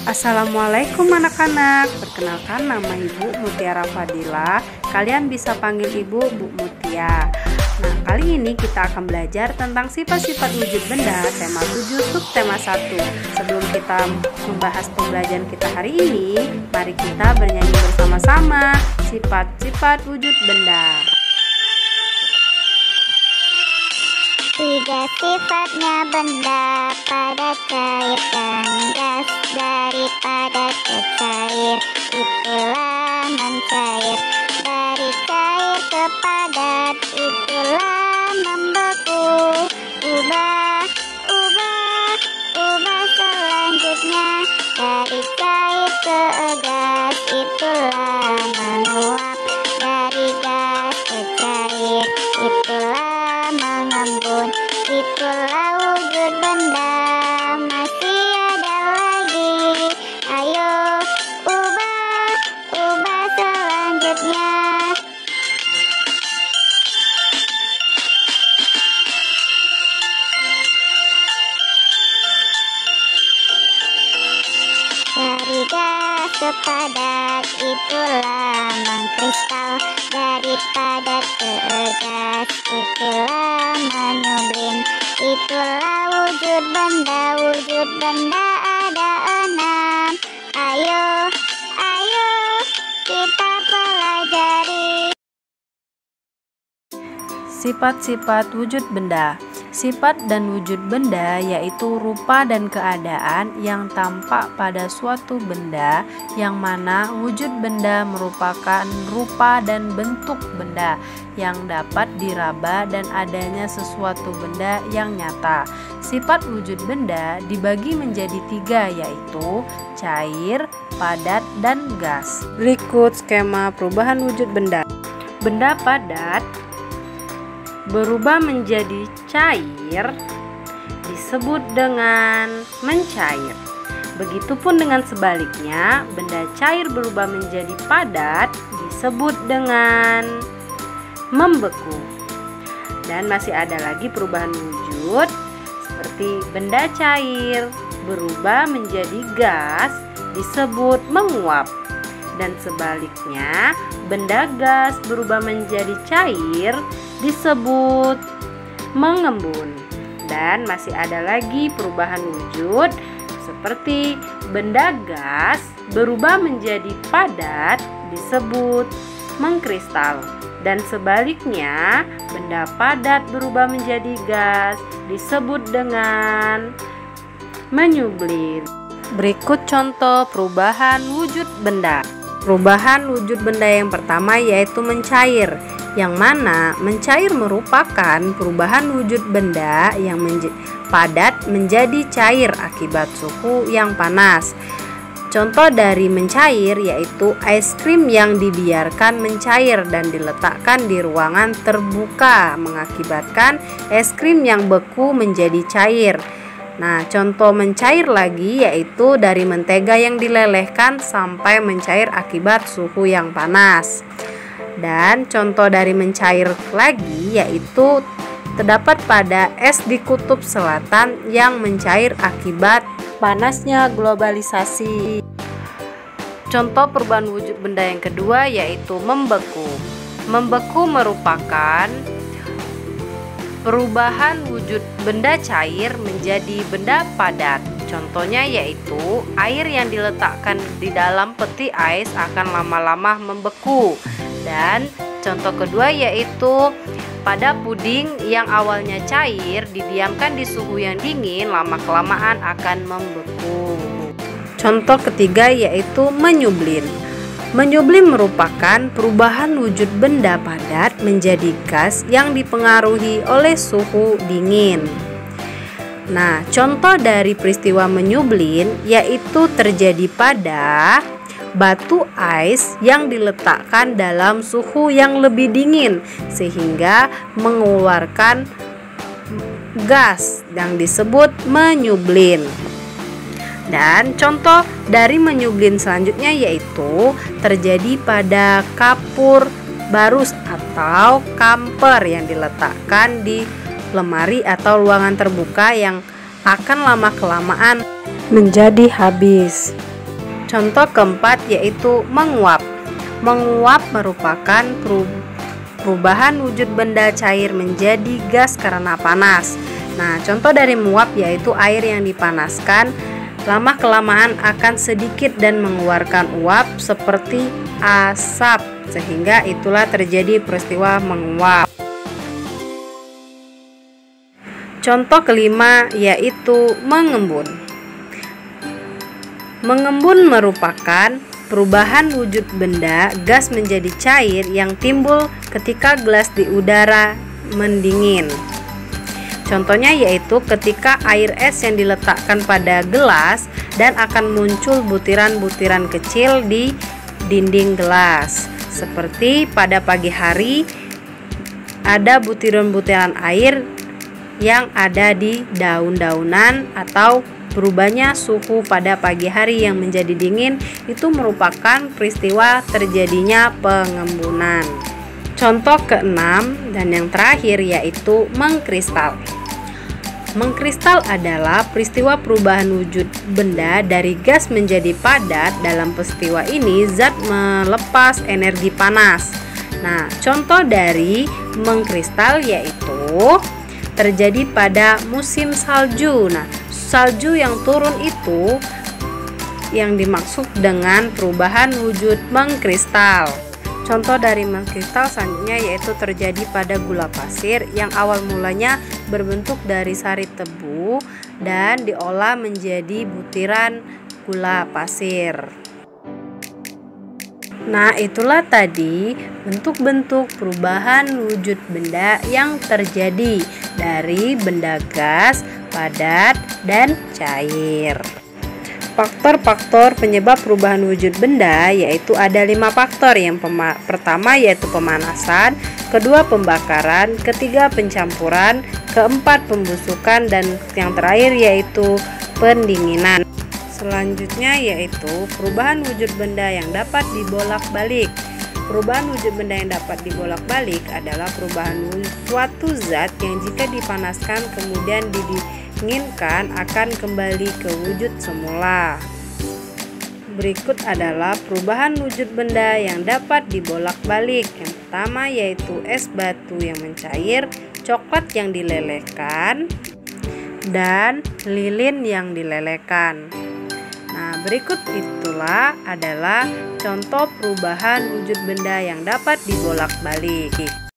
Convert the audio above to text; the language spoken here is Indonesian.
Assalamualaikum anak-anak, perkenalkan nama Ibu Mutiara Fadila. Kalian bisa panggil Ibu Bu Mutia. Nah, kali ini kita akan belajar tentang sifat-sifat wujud benda, tema 7 subtema 1. Sebelum kita membahas pembelajaran kita hari ini, mari kita bernyanyi bersama-sama sifat-sifat wujud benda. Tiga sifatnya benda pada cair dan gas, daripada ke cair itulah mencair, dari cair ke padat itulah membeku. Ubah selanjutnya, dari cair ke gas itulah menguap, dari gas ke cair itulah mengembun. Itulah wujud benda. Masih ada lagi, ayo ubah selanjutnya. Dari gas ke padat itulah mengkristal, dari padat ke gas itulah menyublim. Itulah wujud benda ada 6. Ayo kita pelajari. Sifat-sifat wujud benda. Sifat dan wujud benda yaitu rupa dan keadaan yang tampak pada suatu benda, yang mana wujud benda merupakan rupa dan bentuk benda yang dapat diraba dan adanya sesuatu benda yang nyata. Sifat wujud benda dibagi menjadi 3, yaitu cair, padat, dan gas. Berikut skema perubahan wujud benda. Benda padat berubah menjadi cair disebut dengan mencair. Begitupun dengan sebaliknya, benda cair berubah menjadi padat disebut dengan membeku. Dan masih ada lagi perubahan wujud seperti benda cair berubah menjadi gas disebut menguap. Dan sebaliknya, benda gas berubah menjadi cair disebut mengembun. Dan masih ada lagi perubahan wujud seperti benda gas berubah menjadi padat disebut mengkristal. Dan sebaliknya, benda padat berubah menjadi gas disebut dengan menyublim. Berikut contoh perubahan wujud benda. Perubahan wujud benda yang pertama yaitu mencair, yang mana mencair merupakan perubahan wujud benda yang padat menjadi cair akibat suhu yang panas. Contoh dari mencair yaitu es krim yang dibiarkan mencair dan diletakkan di ruangan terbuka mengakibatkan es krim yang beku menjadi cair. Nah, contoh mencair lagi yaitu dari mentega yang dilelehkan sampai mencair akibat suhu yang panas. Dan contoh dari mencair lagi yaitu terdapat pada es di kutub selatan yang mencair akibat panasnya globalisasi. Contoh perubahan wujud benda yang kedua yaitu membeku. Membeku merupakan perubahan wujud benda cair menjadi benda padat. Contohnya yaitu air yang diletakkan di dalam peti ais akan lama-lama membeku. Dan contoh kedua yaitu pada puding yang awalnya cair didiamkan di suhu yang dingin, lama-kelamaan akan membeku. Contoh ketiga yaitu menyublim. Menyublim merupakan perubahan wujud benda padat menjadi gas yang dipengaruhi oleh suhu dingin. Nah, contoh dari peristiwa menyublim yaitu terjadi pada batu ais yang diletakkan dalam suhu yang lebih dingin sehingga mengeluarkan gas yang disebut menyublim. Dan contoh dari menyublim selanjutnya yaitu terjadi pada kapur barus atau kamper yang diletakkan di lemari atau ruangan terbuka yang akan lama-kelamaan menjadi habis. Contoh keempat yaitu menguap. Menguap merupakan perubahan wujud benda cair menjadi gas karena panas. Nah, contoh dari menguap yaitu air yang dipanaskan lama-kelamaan akan sedikit dan mengeluarkan uap seperti asap, sehingga itulah terjadi peristiwa menguap. Contoh kelima yaitu mengembun. Mengembun merupakan perubahan wujud benda gas menjadi cair yang timbul ketika gelas di udara mendingin. Contohnya yaitu ketika air es yang diletakkan pada gelas dan akan muncul butiran-butiran kecil di dinding gelas. Seperti pada pagi hari ada butiran-butiran air yang ada di daun-daunan, atau berubahnya suhu pada pagi hari yang menjadi dingin itu merupakan peristiwa terjadinya pengembunan. Contoh keenam dan yang terakhir yaitu mengkristal. Mengkristal adalah peristiwa perubahan wujud benda dari gas menjadi padat. Dalam peristiwa ini zat melepas energi panas. Nah, contoh dari mengkristal yaitu terjadi pada musim salju. Nah, salju yang turun itu yang dimaksud dengan perubahan wujud mengkristal. Contoh dari mengkristal selanjutnya yaitu terjadi pada gula pasir yang awal mulanya berbentuk dari sari tebu dan diolah menjadi butiran gula pasir. Nah, itulah tadi bentuk-bentuk perubahan wujud benda yang terjadi dari benda gas, padat, dan cair. Faktor-faktor penyebab perubahan wujud benda yaitu ada 5 faktor. Yang pertama yaitu pemanasan, kedua pembakaran, ketiga pencampuran, keempat pembusukan, dan yang terakhir yaitu pendinginan. Selanjutnya yaitu perubahan wujud benda yang dapat dibolak-balik. Perubahan wujud benda yang dapat dibolak-balik adalah perubahan suatu zat yang jika dipanaskan kemudian didinginkan akan kembali ke wujud semula. Berikut adalah perubahan wujud benda yang dapat dibolak-balik. Yang pertama yaitu es batu yang mencair, coklat yang dilelehkan, dan lilin yang dilelehkan. Nah, berikut itulah adalah contoh perubahan wujud benda yang dapat dibolak-balik.